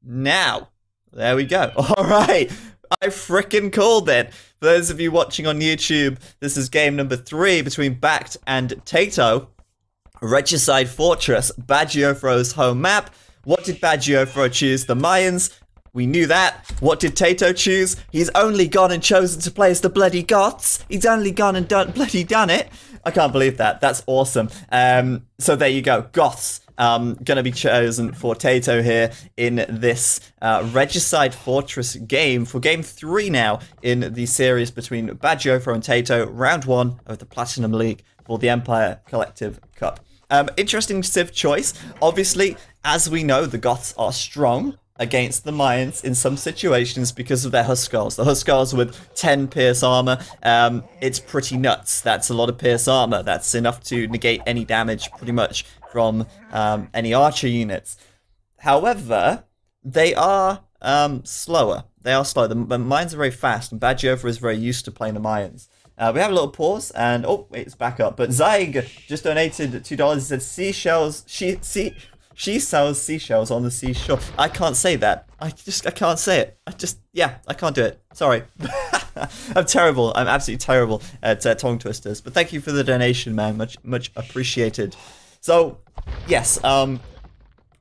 now. There we go. All right. I frickin' called it. For those of you watching on YouTube, this is game number 3 between BacT and TaToH. Regicide Fortress, Bagiofro's home map. What did Bagiofro choose? The Mayans. We knew that. What did TaToH choose? He's only gone and chosen to play as the bloody Goths. He's only gone and bloody done it. I can't believe that. That's awesome. So there you go. Goths. Gonna be chosen for TaToH here in this Regicide Fortress game for game 3 now in the series between Bagiofro and TaToH, round 1 of the Platinum League for the Empire Collective Cup. Interesting civ choice. Obviously, as we know, the Goths are strong against the Mayans in some situations because of their Huskars. The Huskars with 10 pierce armor, it's pretty nuts. That's a lot of pierce armor. That's enough to negate any damage pretty much from any archer units. However, they are slower. They are slow. The Mayans are very fast, and Bagiofro is very used to playing the Mayans. We have a little pause, and oh, wait, it's back up. But Zyg just donated $2. He said, seashells, she sells seashells on the seashore. I can't say that. I can't say it. Yeah, I can't do it. Sorry. I'm terrible. I'm absolutely terrible at tongue twisters. But thank you for the donation, man. Much appreciated. So, yes,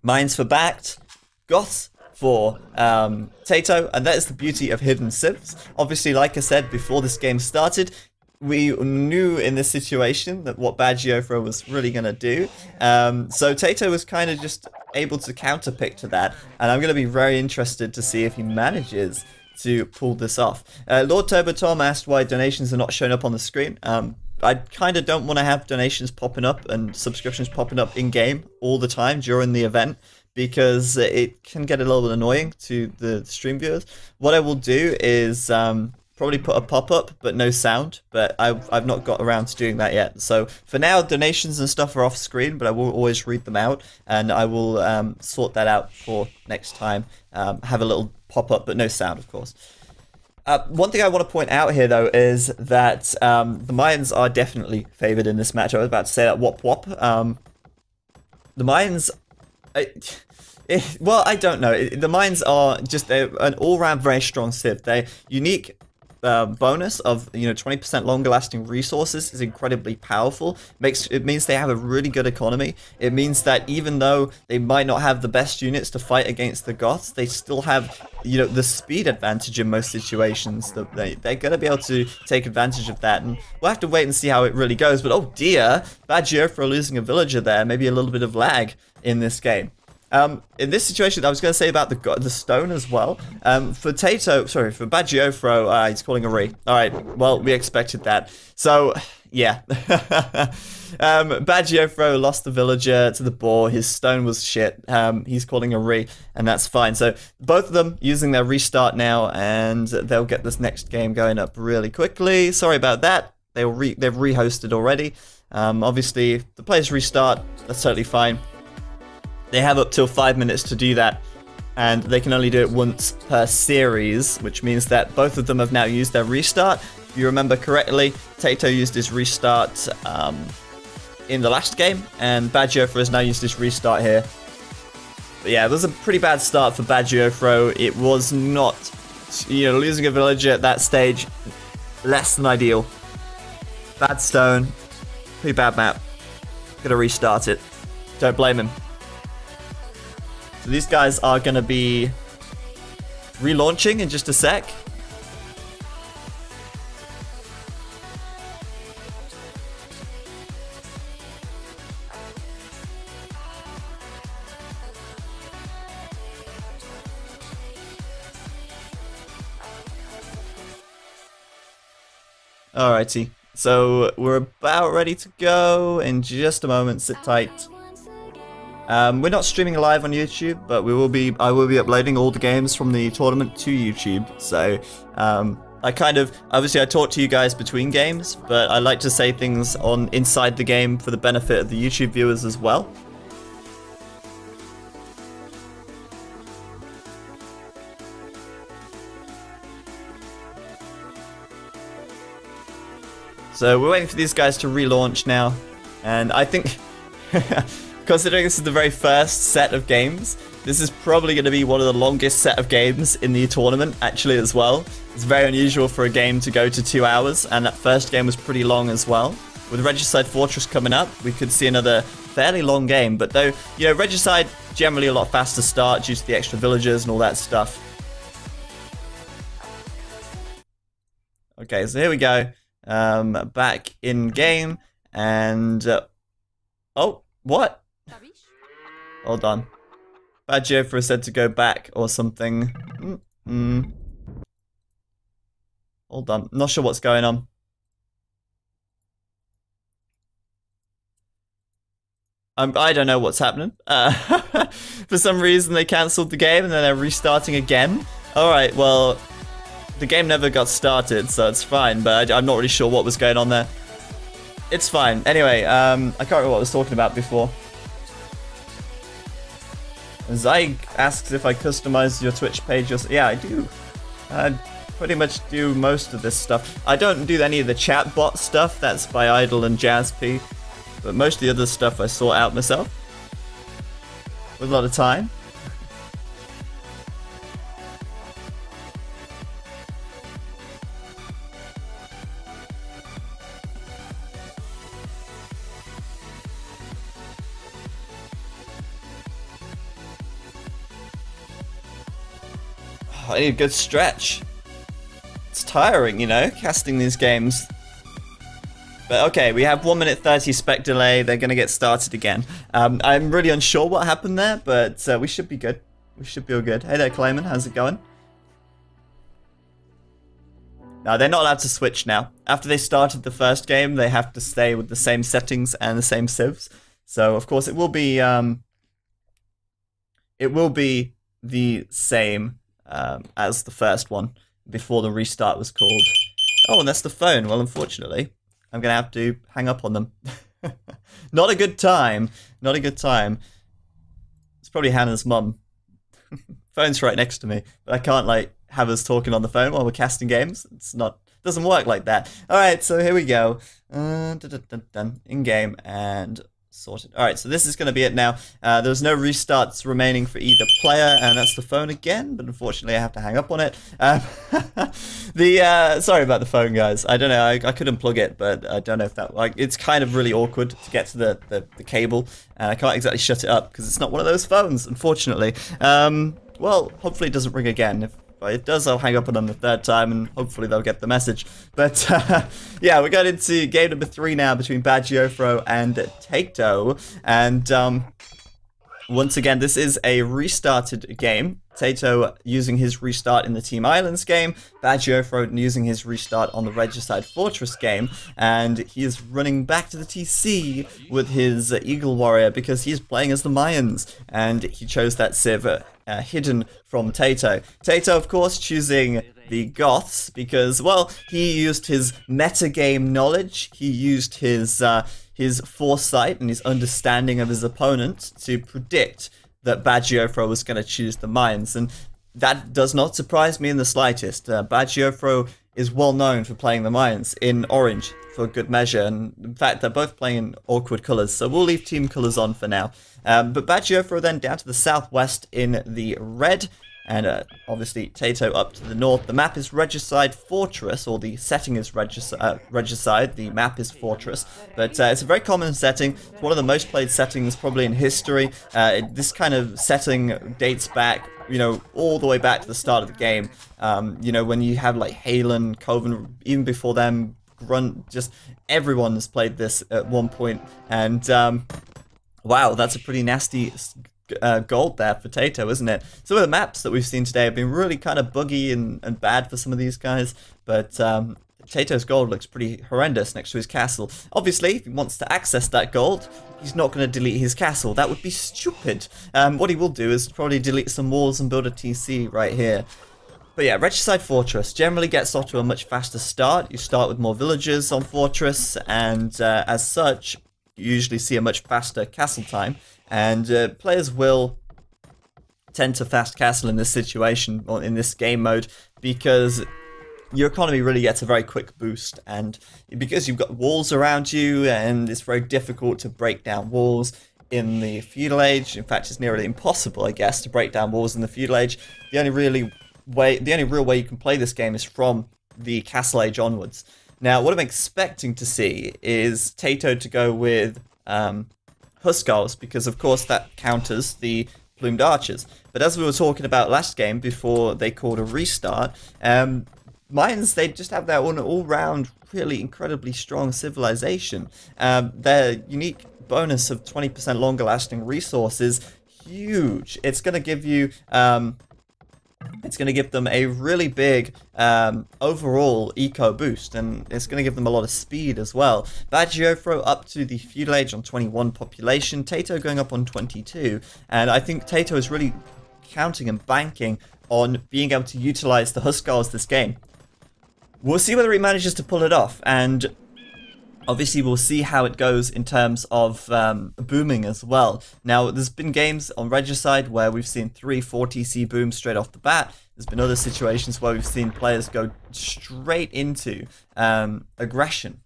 Mines for BacT, Goths for TaToH, and that is the beauty of hidden civs. Obviously, like I said before this game started, we knew in this situation that what Bagiofro was really going to do. So TaToH was kind of just able to counterpick to that, and I'm going to be very interested to see if he manages to pull this off. Lord Turbo Tom asked why donations are not showing up on the screen. I kind of don't want to have donations popping up and subscriptions popping up in-game all the time during the event, because it can get a little bit annoying to the stream viewers. What I will do is probably put a pop-up, but no sound, but I've not got around to doing that yet. So for now, donations and stuff are off screen, but I will always read them out, and I will sort that out for next time. Have a little pop-up, but no sound, of course. One thing I want to point out here, though, is that the Mayans are definitely favored in this match. I was about to say that, wop wop. The Mayans... well, I don't know. The Mayans are just an all-round very strong civ. Their unique bonus of 20% longer lasting resources is incredibly powerful. It means they have a really good economy. It means that even though they might not have the best units to fight against the Goths, they still have the speed advantage in most situations. They're gonna be able to take advantage of that, and we'll have to wait and see how it really goes. But oh dear, Bagiofro losing a villager there, maybe a little bit of lag in this game. In this situation, I was going to say about the stone as well. For TaToH, sorry, for Bagiofro, he's calling a re. Alright, well, we expected that. So, yeah. Bagiofro lost the villager to the boar. His stone was shit. He's calling a re, and that's fine. So, both of them using their restart now, and they'll get this next game going up really quickly. Sorry about that. They've rehosted already. Obviously, if the players restart, that's totally fine. They have up till 5 minutes to do that, and they can only do it once per series, which means that both of them have now used their restart. If you remember correctly, TaToH used his restart in the last game, and Bagiofro has now used his restart here. But yeah, it was a pretty bad start for Bagiofro. It was not, losing a villager at that stage, less than ideal. Bad stone, pretty bad map. Gonna restart it. Don't blame him. So these guys are going to be relaunching in just a sec. Alrighty, so we're about ready to go in just a moment. Sit tight. We're not streaming live on YouTube, but I will be uploading all the games from the tournament to YouTube. So, obviously I talk to you guys between games, but I like to say things inside the game for the benefit of the YouTube viewers as well. So we're waiting for these guys to relaunch now, and I think, considering this is the very first set of games, This is probably going to be one of the longest set of games in the tournament, actually, as well. It's very unusual for a game to go to 2 hours, and that first game was pretty long as well. With Regicide Fortress coming up, we could see another fairly long game, but though, you know, Regicide generally a lot faster start due to the extra villagers and all that stuff. Okay, so here we go. Back in game, and oh, what? Hold on. BacT said to go back or something. Hold on, not sure what's going on. I don't know what's happening. For some reason they cancelled the game and then they're restarting again. Alright, well, the game never got started, so it's fine, but I'm not really sure what was going on there. It's fine. Anyway, I can't remember what I was talking about before. Zyg asks if I customize your Twitch page. Yeah, I do. I pretty much do most of this stuff. I don't do any of the chat bot stuff. That's by Idle and JazzP. But most of the other stuff I sort out myself. With a lot of time. I need a good stretch. It's tiring, you know, casting these games. But okay, we have 1 minute 30 spec delay. They're going to get started again. I'm really unsure what happened there, but we should be good. We should be all good. Hey there, Clayman. How's it going? No, they're not allowed to switch now. After they started the first game, they have to stay with the same settings and the same civs. So, of course, it will be the same as the first one before the restart was called. Oh, and that's the phone. Well, unfortunately, I'm going to have to hang up on them. Not a good time. Not a good time. It's probably Hannah's mum. Phone's right next to me, but I can't, like, have us talking on the phone while we're casting games. It's not, doesn't work like that. Alright, so here we go. In-game and sorted. Alright, so this is going to be it now. There's no restarts remaining for either player, and that's the phone again, but unfortunately I have to hang up on it. Sorry about the phone, guys. I don't know, I could unplug it, but I don't know if that, like, it's kind of really awkward to get to the cable, and I can't exactly shut it up, because it's not one of those phones, unfortunately. Well, hopefully it doesn't ring again. If it does, I'll hang up on them the third time, and hopefully they'll get the message. But, yeah, we're going into game number 3 now between BacT and TaToH. And, once again, this is a restarted game. TaToH using his restart in the Team Islands game, BacT using his restart on the Regicide Fortress game, and he is running back to the TC with his Eagle Warrior because he's playing as the Mayans, and he chose that civ hidden from TaToH. TaToH, of course, choosing the Goths because, well, he used his metagame knowledge, he used his foresight and his understanding of his opponent to predict that BacT was going to choose the Mayans, and that does not surprise me in the slightest. BacT is well known for playing the Mayans in orange for good measure, and in fact they're both playing in awkward colours, so we'll leave team colours on for now. But BacT then down to the southwest in the red, and obviously TaToH up to the north. The map is Regicide Fortress, or the setting is Regicide, the map is Fortress. But it's a very common setting. It's one of the most played settings probably in history. This kind of setting dates back, you know, all the way back to the start of the game. You know, when you have like Halen, Coven, even before them, Grunt, just everyone has played this at one point. And wow, that's a pretty nasty gold there for TaToH, isn't it? Some of the maps that we've seen today have been really kind of buggy and bad for some of these guys, but TaToH's gold looks pretty horrendous next to his castle. Obviously, if he wants to access that gold, he's not going to delete his castle. That would be stupid. What he will do is probably delete some walls and build a TC right here. But yeah, Regicide Fortress generally gets off to a much faster start. You start with more villagers on Fortress, and as such, you usually see a much faster castle time. And players will tend to fast castle in this situation, or in this game mode, because your economy really gets a very quick boost, and because you've got walls around you and it's very difficult to break down walls, in the feudal age. In fact, it's nearly impossible, I guess, to break down walls in the feudal age. The only real way you can play this game is from the castle age onwards. Now, what I'm expecting to see is TaToH to go with Huskarls, because of course that counters the plumed archers. But as we were talking about last game, before they called a restart, Mayans, they just have their own all-round, really incredibly strong civilization. Their unique bonus of 20% longer-lasting resources, huge. It's going to give you, it's going to give them a really big overall eco boost, and it's going to give them a lot of speed as well. BacT up to the feudal age on 21 population, TaToH going up on 22, and I think TaToH is really counting and banking on being able to utilize the Huskarls this game. We'll see whether he manages to pull it off, and obviously we'll see how it goes in terms of booming as well. Now, there's been games on Regicide where we've seen 3-4 TC booms straight off the bat. There's been other situations where we've seen players go straight into aggression.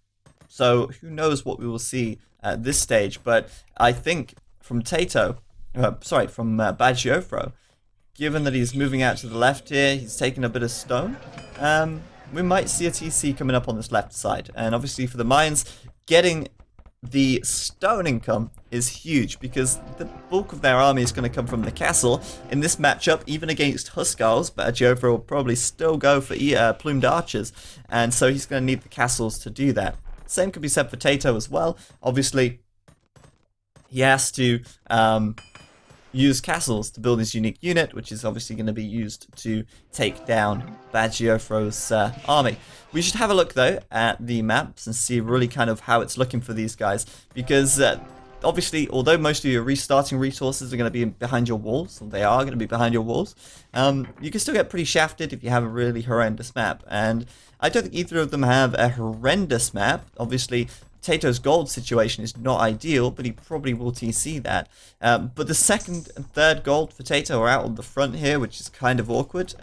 So who knows what we will see at this stage, but I think from TaToH, from BacT, given that he's moving out to the left here, he's taking a bit of stone, we might see a TC coming up on this left side. And obviously for the Mayans, getting the stone income is huge, because the bulk of their army is going to come from the castle. In this matchup, even against Huskarls, BacT will probably still go for plumed archers, and so he's going to need the castles to do that. Same could be said for TaToH as well. Obviously, he has to use castles to build his unique unit, which is obviously going to be used to take down BacT's army. We should have a look though at the maps and see really kind of how it's looking for these guys, because obviously, although most of your restarting resources are going to be behind your walls, or they are going to be behind your walls, you can still get pretty shafted if you have a really horrendous map, and I don't think either of them have a horrendous map. Obviously, TaToH's gold situation is not ideal, but he probably will TC that. But the second and third gold for TaToH are out on the front here, which is kind of awkward.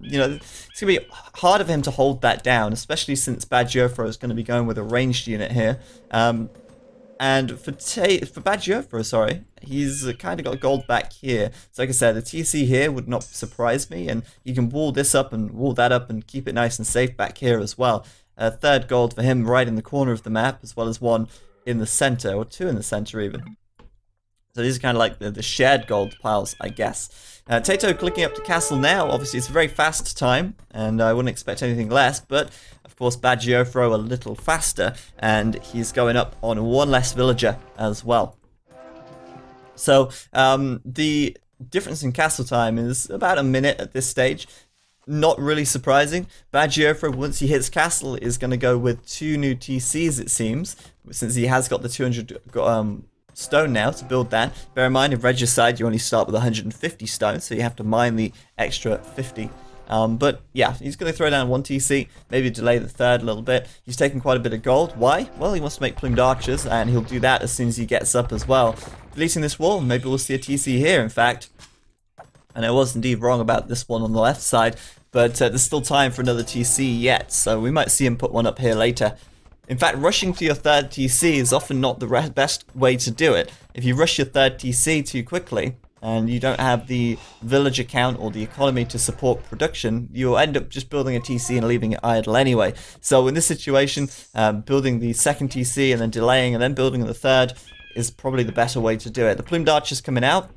You know, it's going to be harder for him to hold that down, especially since BacT is going to be going with a ranged unit here. And for BacT, sorry, he's kind of got gold back here. So like I said, the TC here would not surprise me, and you can wall this up and wall that up and keep it nice and safe back here as well. Third gold for him right in the corner of the map, as well as one in the center, or two in the center even. So these are kind of like the shared gold piles, I guess. TaToH clicking up to castle now. Obviously, it's a very fast time, and I wouldn't expect anything less, but of course, BacT a little faster, and he's going up on one less villager as well. So the difference in castle time is about a minute at this stage. Not really surprising. BacT, once he hits castle, is going to go with 2 new TCs, it seems, since he has got the 200 stone now to build that. Bear in mind, in Regicide, you only start with 150 stone, so you have to mine the extra 50. But yeah, he's going to throw down 1 TC, maybe delay the third a little bit. He's taking quite a bit of gold. Why? Well, he wants to make plumed archers, and he'll do that as soon as he gets up as well. Deleting this wall, maybe we'll see a TC here, in fact. And I was indeed wrong about this one on the left side, but there's still time for another TC yet, so we might see him put one up here later. In fact, rushing to your third TC is often not the best way to do it. If you rush your third TC too quickly, and you don't have the villager count or the economy to support production, you'll end up just building a TC and leaving it idle anyway. So in this situation, building the second TC and then delaying and then building the third is probably the better way to do it. The plumed archers coming out.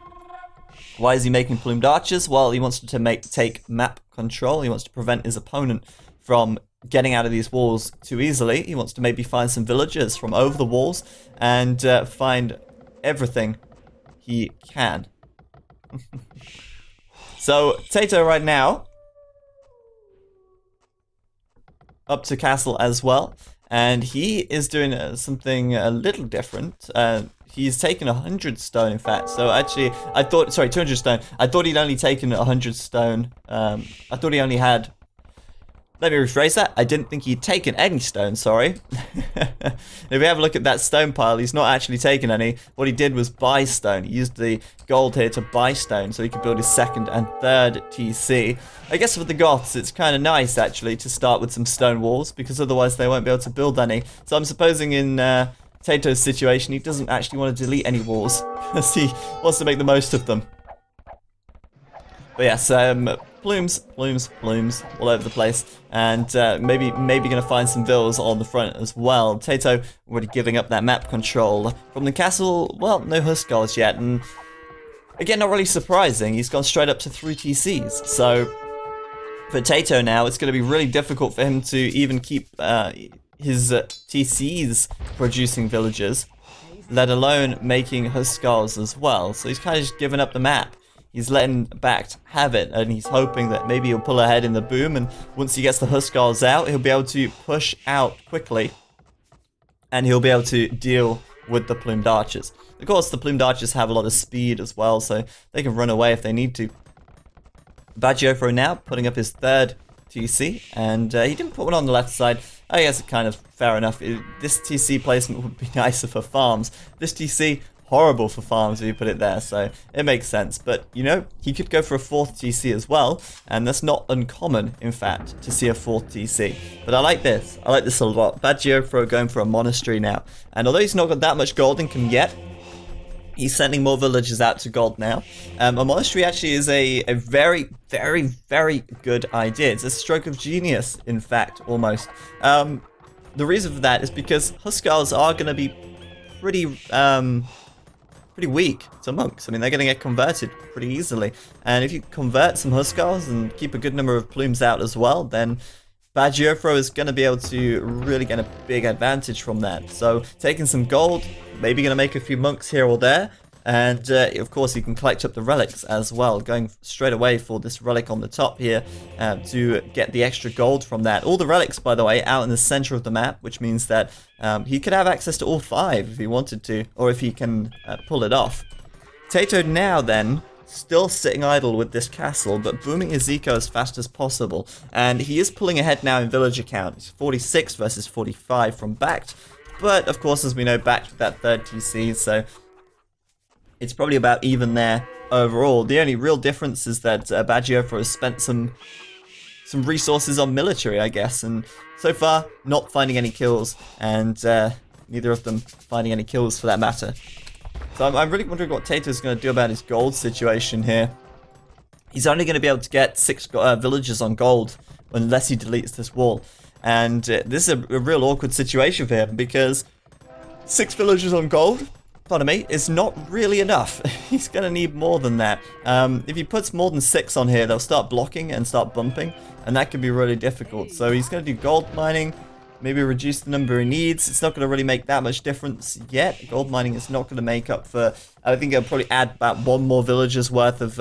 Why is he making plumed archers? Well, he wants to take map control. He wants to prevent his opponent from getting out of these walls too easily. He wants to maybe find some villagers from over the walls and find everything he can. So, TaToH right now, up to castle as well. And he is doing something a little different. He's taken 100 stone, in fact. So actually, I thought, sorry, 200 stone. I thought he'd only taken 100 stone. I thought he only had, let me rephrase that. I didn't think he'd taken any stone, sorry. If we have a look at that stone pile, he's not actually taken any. What he did was buy stone. He used the gold here to buy stone so he could build his second and third TC. I guess for the Goths, it's kind of nice, actually, to start with some stone walls, because otherwise they won't be able to build any. So I'm supposing in TaToH's situation, he doesn't actually want to delete any walls because he wants to make the most of them. But yes, plumes all over the place, and maybe gonna find some vills on the front as well. TaToH already giving up that map control from the castle. Well, no Huskarls yet, and again, not really surprising. He's gone straight up to 3 TCs. So for TaToH now, it's going to be really difficult for him to even keep his TCs producing villagers, let alone making Huskarls as well. So he's kind of just given up the map. He's letting BacT have it, and he's hoping that maybe he'll pull ahead in the boom, and once he gets the Huskarls out, he'll be able to push out quickly, and he'll be able to deal with the plumed archers. Of course, the plumed archers have a lot of speed as well, so they can run away if they need to. BacT now putting up his 3rd TC, and he didn't put one on the left side. I guess it's kind of fair enough. This TC placement would be nicer for farms. This TC, horrible for farms if you put it there, so it makes sense. But, you know, he could go for a 4th TC as well, and that's not uncommon, in fact, to see a 4th TC. But I like this. I like this a lot. BacT going for a monastery now. And although he's not got that much gold income yet, he's sending more villagers out to gold now. A monastery actually is a very, very, very good idea. It's a stroke of genius, in fact, almost. The reason for that is because Huskarls are going to be pretty weak to monks. I mean, they're going to get converted pretty easily. And if you convert some Huskarls and keep a good number of plumes out as well, then BacT is going to be able to really get a big advantage from that. So taking some gold, maybe going to make a few monks here or there. And of course, you can collect up the relics as well, going straight away for this relic on the top here to get the extra gold from that. All the relics, by the way, out in the center of the map, which means that he could have access to all 5 if he wanted to, or if he can pull it off. TaToH now then, still sitting idle with this castle, but booming his eco as fast as possible. And he is pulling ahead now in villager count. It's 46 versus 45 from BacT. But of course, as we know, BacT with that 3rd TC, so it's probably about even there overall. The only real difference is that BacT has spent some resources on military, I guess, and so far not finding any kills, and neither of them finding any kills for that matter. So I'm really wondering what TaToH is going to do about his gold situation here. He's only going to be able to get 6 villagers on gold unless he deletes this wall, and this is a real awkward situation for him because 6 villagers on gold, pardon me, is not really enough. He's going to need more than that. If he puts more than 6 on here, they'll start blocking and start bumping, and that can be really difficult. So he's going to do gold mining, maybe reduce the number he needs. It's not going to really make that much difference yet. Gold mining is not going to make up for, I think it'll probably add about 1 more villager's worth of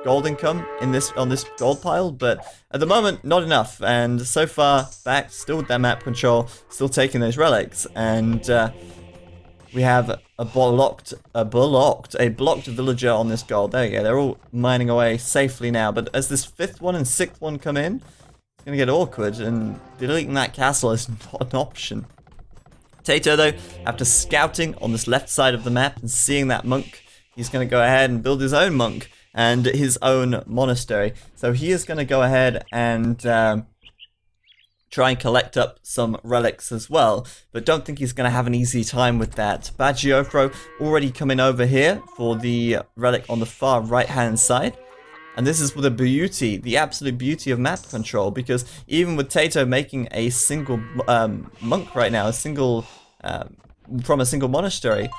gold income in on this gold pile, but at the moment, not enough. And so far, BacT still with that map control, still taking those relics, and we have a blocked villager on this gold. There you go. They're all mining away safely now. But as this 5th one and 6th one come in, it's going to get awkward, and deleting that castle is not an option. TaToH, though, after scouting on this left side of the map and seeing that monk, he's going to go ahead and build his own monk and his own monastery. So he is going to go ahead and try and collect up some relics as well, but don't think he's going to have an easy time with that. BacT already coming over here for the relic on the far right hand side, and this is the beauty, the absolute beauty of map control, because even with TaToH making a single monk right now, from a single monastery,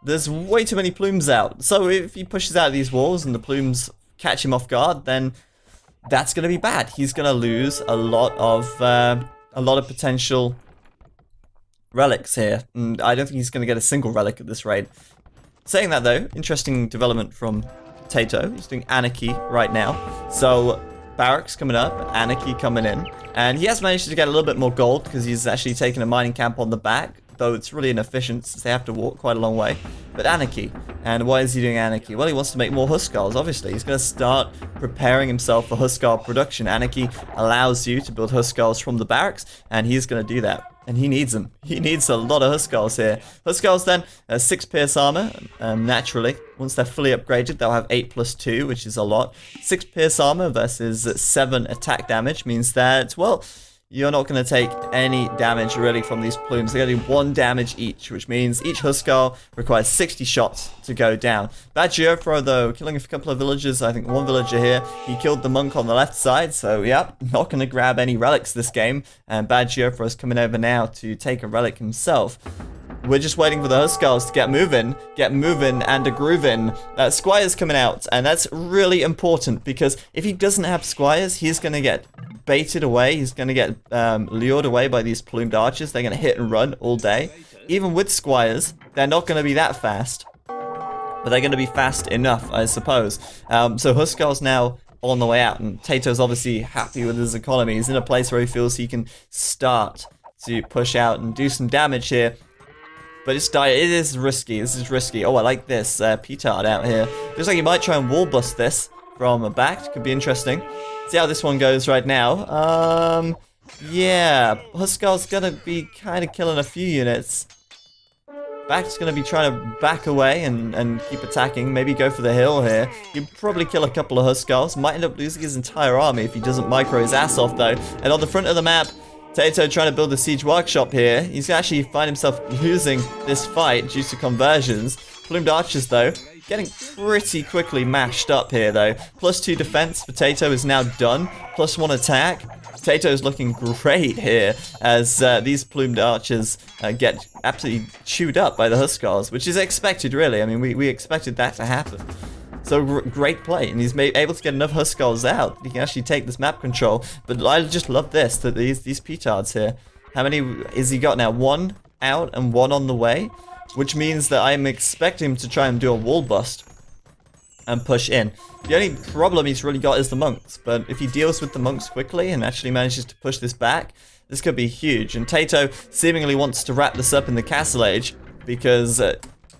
there's way too many plumes out. So if he pushes out these walls and the plumes catch him off guard, then that's going to be bad. He's going to lose a lot of potential relics here, and I don't think he's going to get a single relic at this rate. Saying that though, interesting development from TaToH. He's doing Anarchy right now. So barracks coming up, Anarchy coming in, and he has managed to get a little bit more gold because he's actually taken a mining camp on the back, though it's really inefficient since they have to walk quite a long way. But Anarchy. And why is he doing Anarchy? Well, he wants to make more Huskarls, obviously. He's going to start preparing himself for Huskarl production. Anarchy allows you to build Huskarls from the barracks, and he's going to do that. And he needs them. He needs a lot of Huskarls here. Huskarls then, 6 pierce armor, naturally. Once they're fully upgraded, they'll have 8+2, which is a lot. 6 pierce armor versus 7 attack damage means that, well, you're not going to take any damage really from these plumes. They're going to do 1 damage each, which means each Huskarl requires 60 shots to go down. Bad Geofro, though, killing a couple of villagers. I think 1 villager here. He killed the monk on the left side, so yeah, not going to grab any relics this game. And Bad Geofro is coming over now to take a relic himself. We're just waiting for the Huskarls to get moving and a grooving. Squire's coming out, and that's really important because if he doesn't have Squires, he's going to get baited away. He's going to get lured away by these plumed archers. They're going to hit and run all day. Even with Squires, they're not going to be that fast, but they're going to be fast enough, I suppose. So Huskarl's now on the way out, and TaToH's obviously happy with his economy. He's in a place where he feels he can start to push out and do some damage here. But it is risky. This is risky. Oh, I like this petard out here. Looks like he might try and wall bust this from a BacT. Could be interesting. See how this one goes right now. Yeah, Huskarl's gonna be kind of killing a few units. BacT's gonna be trying to back away and keep attacking. Maybe go for the hill here. He'll probably kill a couple of Huskarls. Might end up losing his entire army if he doesn't micro his ass off though. And on the front of the map, TaToH trying to build a siege workshop here. He's going to actually find himself losing this fight due to conversions. Plumed archers, though, getting pretty quickly mashed up here, though. +2 defense for TaToH is now done. +1 attack. TaToH's looking great here as these plumed archers get absolutely chewed up by the Huskarls, which is expected, really. I mean, we expected that to happen. So great play, and he's able to get enough Huskarls out. He can actually take this map control. But I just love this, that these petards here. How many is he got now? 1 out and 1 on the way, which means that I'm expecting him to try and do a wall bust and push in. The only problem he's really got is the monks, but if he deals with the monks quickly and actually manages to push this back, this could be huge. And TaToH seemingly wants to wrap this up in the Castle Age because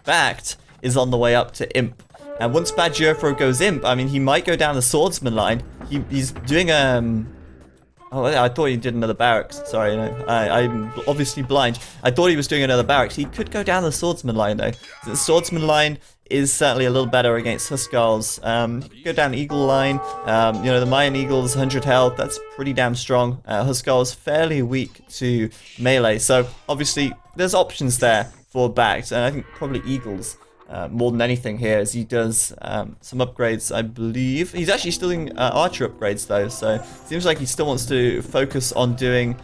BacT is on the way up to Imp. And once Bad Geofro goes Imp, I mean, he might go down the swordsman line. He's doing oh, I thought he did another barracks. Sorry, no, I'm obviously blind. I thought he was doing another barracks. He could go down the swordsman line, though. So the swordsman line is certainly a little better against Huskarls. He could go down Eagle line. You know, the Mayan Eagle's 100 health. That's pretty damn strong. Huskarls fairly weak to melee. So, obviously, there's options there for BacT. And I think probably Eagles. More than anything here, as he does some upgrades, I believe. He's actually still doing archer upgrades, though, so seems like he still wants to focus on doing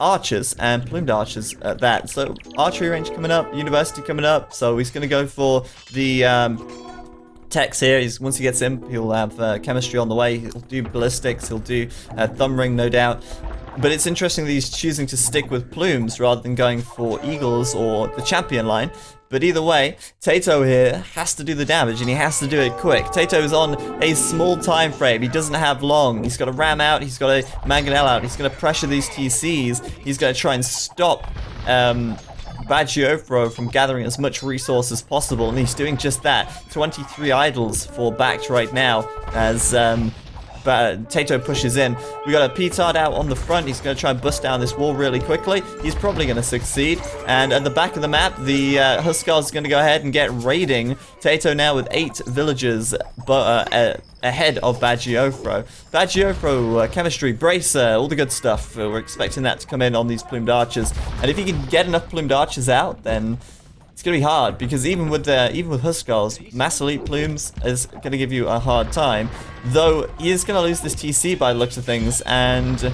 archers and plumed archers at that. So archery range coming up, university coming up, so he's going to go for the TECs here. Once he gets in, he'll have chemistry on the way. He'll do ballistics, he'll do thumb ring, no doubt. But it's interesting that he's choosing to stick with plumes rather than going for eagles or the champion line. But either way, TaToH here has to do the damage, and he has to do it quick. TaToH is on a small time frame. He doesn't have long. He's got a ram out. He's got a mangonel out. He's going to pressure these TCs. He's going to try and stop Bad Geofro from gathering as much resource as possible, and he's doing just that. 23 idols for BacT right now as TaToH pushes in. We got a petard out on the front. He's going to try and bust down this wall really quickly. He's probably going to succeed. And at the back of the map, the Huskarls are going to go ahead and get raiding. TaToH now with 8 villagers ahead of Bad Geofro. Bad Geofro, chemistry, bracer, all the good stuff. We're expecting that to come in on these plumed archers. And if he can get enough plumed archers out, then it's going to be hard, because even with Huskarls, Mass Elite Plumes is going to give you a hard time. Though, he is going to lose this TC by the looks of things, and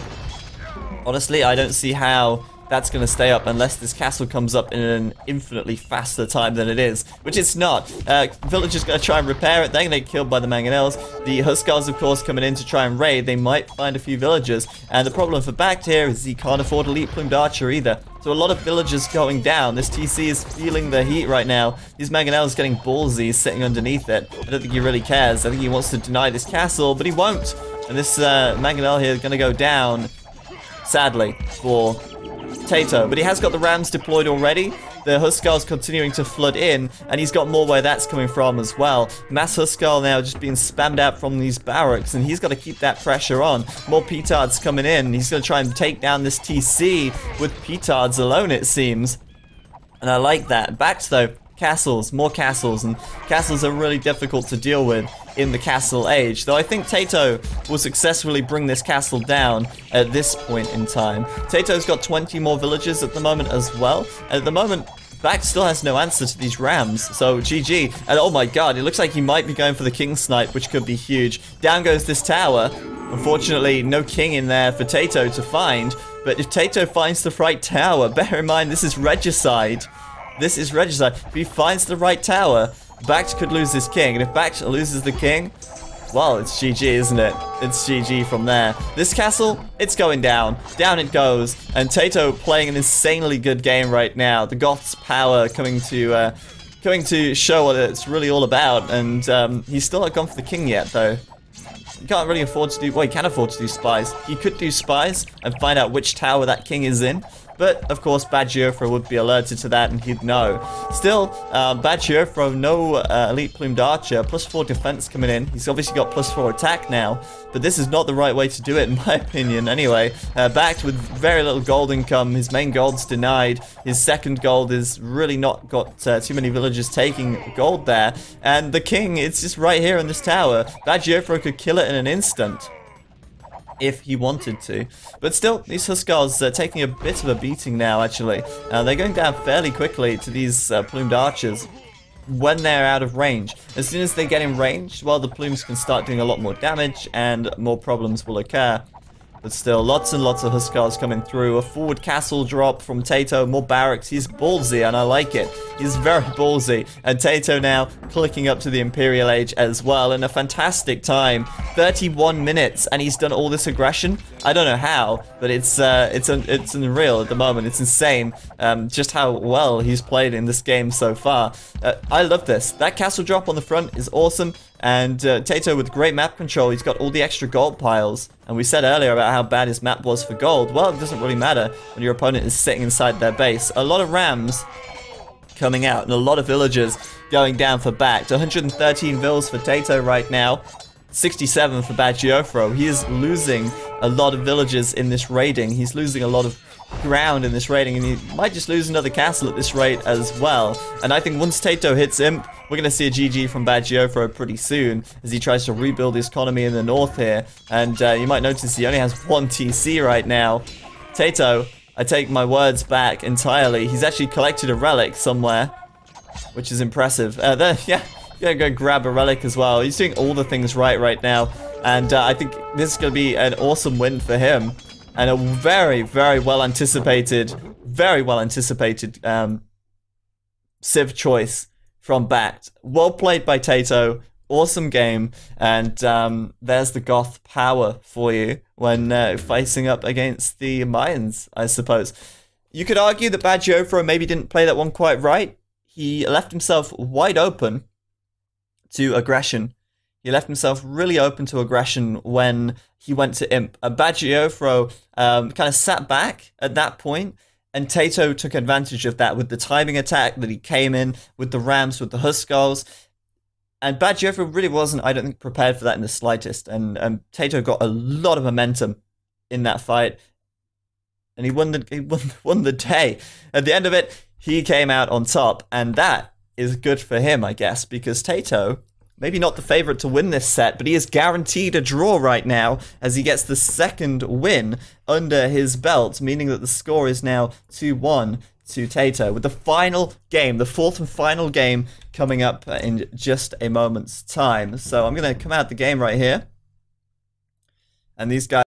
honestly, I don't see how that's going to stay up unless this castle comes up in an infinitely faster time than it is, which it's not. Villagers going to try and repair it. They're going to get killed by the mangonels. The Huskarls, of course, coming in to try and raid. They might find a few villagers, and the problem for BacT here is he can't afford Elite Plumed Archer either. So a lot of villagers going down. This TC is feeling the heat right now. These mangonels getting ballsy, sitting underneath it. I don't think he really cares. I think he wants to deny this castle, but he won't. And this mangonel here is going to go down, sadly, for TaToH, but he has got the rams deployed already. The Huskarls continuing to flood in, and he's got more where that's coming from as well. Mass Huskarl now just being spammed out from these barracks, and he's got to keep that pressure on. More petards coming in. He's going to try and take down this TC with petards alone, it seems. And I like that. BacT though, castles, more castles, and castles are really difficult to deal with. in the castle age. Though I think TaToH will successfully bring this castle down at this point in time. TaToH's got 20 more villagers at the moment as well. And at the moment, BacT still has no answer to these rams, so GG. And oh my god, it looks like he might be going for the king snipe, which could be huge. Down goes this tower. Unfortunately, no king in there for TaToH to find. But if TaToH finds the right tower, bear in mind this is regicide. This is regicide. If he finds the right tower, BacT could lose this king. And if BacT loses the king, well, it's GG, isn't it? It's GG from there. This castle, it's going down. Down it goes. And TaToH playing an insanely good game right now. The Goths' power coming to show what it's really all about. And he's still not gone for the king yet, though. He can't really afford to do... Well, he can afford to do spies. He could do spies and find out which tower that king is in. But, of course, Bad Geofro would be alerted to that and he'd know. Still, Bad Geofro, no elite plumed archer, +4 defense coming in. He's obviously got +4 attack now, but this is not the right way to do it, in my opinion, anyway. BacT with very little gold income. His main gold's denied. His second gold is really not got too many villagers taking gold there. And the king, it's just right here in this tower. Bad Geofro could kill it in an instant if he wanted to. But still, these Huskars are taking a bit of a beating now, actually. They're going down fairly quickly to these plumed archers when they're out of range. As soon as they get in range, well, the plumes can start doing a lot more damage and more problems will occur. But still, lots and lots of Huskars coming through. A forward castle drop from TaToH, more barracks. He's ballsy, and I like it. He's very ballsy. And TaToH now clicking up to the Imperial Age as well in a fantastic time. 31 minutes, and he's done all this aggression. I don't know how, but it's unreal at the moment. It's insane just how well he's played in this game so far. I love this. That castle drop on the front is awesome. And TaToH with great map control, he's got all the extra gold piles. And we said earlier about how bad his map was for gold. Well, it doesn't really matter when your opponent is sitting inside their base. A lot of rams coming out and a lot of villagers going down for BacT. 113 vills for TaToH right now. 67 for Bad Geofro. He is losing a lot of villagers in this raiding. He's losing a lot of ground in this raiding, and he might just lose another castle at this rate as well. And I think once TaToH hits him, we're going to see a GG from Bad Geofro pretty soon as he tries to rebuild his economy in the north here. And you might notice he only has 1 TC right now. TaToH, I take my words back entirely. He's actually collected a relic somewhere, which is impressive. Yeah, go grab a relic as well. He's doing all the things right now. And I think this is going to be an awesome win for him. And a very, very well anticipated Civ choice from BacT. Well played by TaToH. Awesome game. And there's the Goth power for you when facing up against the Mayans, I suppose. You could argue that Bad Geofro maybe didn't play that one quite right. He left himself wide open to aggression. He left himself really open to aggression when he went to Imp. Bad Geofro kind of sat back at that point, and TaToH took advantage of that with the timing attack that he came in, with the rams, with the Huskars. And Bad Geofro really wasn't, I don't think, prepared for that in the slightest. And TaToH got a lot of momentum in that fight, and he won the day. At the end of it, he came out on top, and that is good for him, I guess, because TaToH, maybe not the favorite to win this set, but he is guaranteed a draw right now as he gets the second win under his belt, meaning that the score is now 2-1 to TaToH, with the final game, the fourth and final game, coming up in just a moment's time. So I'm going to come out the game right here. And these guys